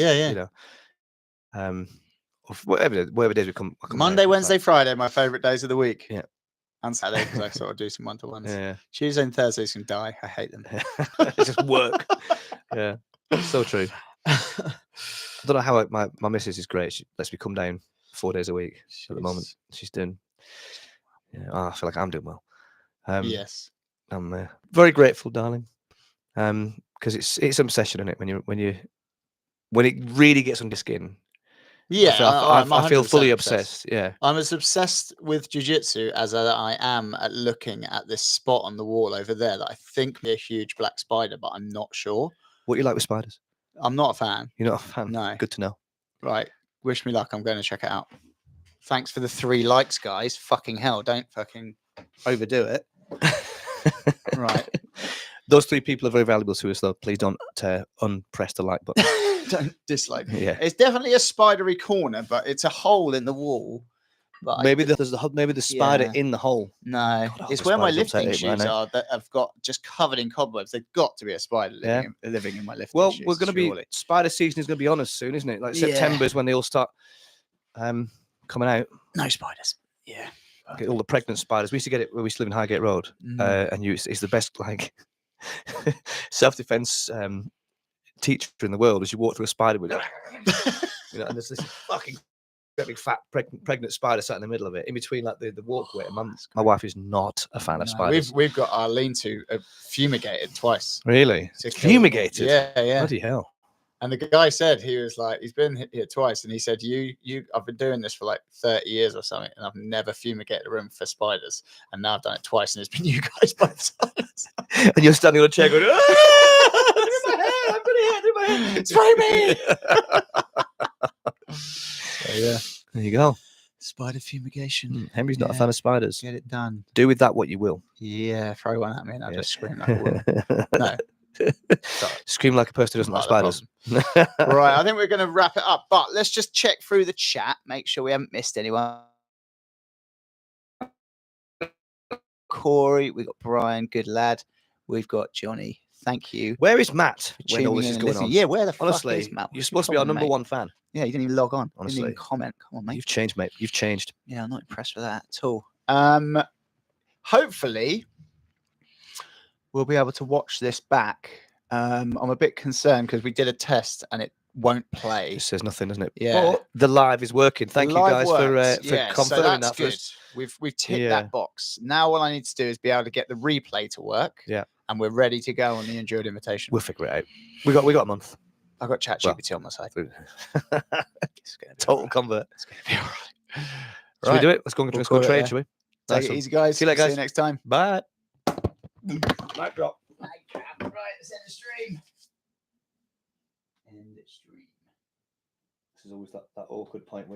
whatever days we come Monday, Wednesday, Friday, my favorite days of the week. Yeah, and Saturday because I sort of do some one-to-ones. Yeah, Tuesday and Thursdays can die. I hate them. It's just work. Yeah, so true. I don't know how my missus is great. She lets me come down 4 days a week at the moment. She's doing. Yeah, I feel like I'm doing well. Yes, I'm very grateful, darling. Because it's obsession in it when it really gets under skin. Yeah, I feel fully obsessed. Yeah, I'm as obsessed with jiu-jitsu as I am at looking at this spot on the wall over there that I think be a huge black spider, but I'm not sure. What do you like with spiders? I'm not a fan. You're not a fan? No. Good to know. Right. Wish me luck. I'm going to check it out. Thanks for the 3 likes, guys. Fucking hell. Don't fucking overdo it. Right. Those 3 people are very valuable to us, though. Please don't unpress the like button. don't dislike. Yeah. It's definitely a spidery corner, but it's a hole in the wall. But Maybe there's the spider in the hole. No, God, it's where my spiders upset lifting it, shoes man, are that have got just covered in cobwebs. They've got to be a spider living in my lifting shoes. Well, we're going to be spider season is going to be on us soon, isn't it? Like September is when they all start coming out. No spiders. Yeah. Get all the pregnant spiders. We used to get it when we used to live in Highgate Road, and it's the best like self-defense teacher in the world. As you walk through a spider, and there's this fucking big fat pregnant spider sat in the middle of it, in between like the walkway. My wife is not a fan of spiders. We've got our lean-to fumigated twice. Really? Fumigated? Yeah. Bloody hell. And the guy said, he was like, he's been here twice, and he said, I've been doing this for like 30 years or something, and I've never fumigated a room for spiders, and now I've done it twice, and it's been you guys both times. And you're standing on a chair going, I'm in my head, spray me. Yeah, there you go. Spider fumigation. Henry's not a fan of spiders. Get it done. Do with that what you will. Yeah, throw one at me, and I'll just scream like a woman. No. Scream like a person who doesn't like spiders. Right, I think we're going to wrap it up, but let's just check through the chat, make sure we haven't missed anyone. Corey, we've got Brian, good lad. We've got Johnny, thank you. Where is Matt when all this is going on? Yeah, where the honestly, fuck is Matt? You're supposed to be our number one fan. Yeah, you didn't even log on. Honestly, didn't even comment. Come on, mate. You've changed, mate. You've changed. Yeah, I'm not impressed with that at all. Hopefully, we'll be able to watch this back. I'm a bit concerned because we did a test and it won't play. It says nothing, doesn't it? Yeah. But the live is working. Thank you guys for confirming that. Good. We've ticked that box. Now all I need to do is be able to get the replay to work. Yeah. And we're ready to go on the Enjoyed Invitation. We'll figure it out. We got a month. I've got ChatGPT on my side. Total convert. It's going to be all right. Shall we do it? Let's go into a trade, shall we? Take it easy, guys. See you later, guys. See you next time. Bye. Mic drop. Right, let's end the stream. End the stream. This is always that awkward point where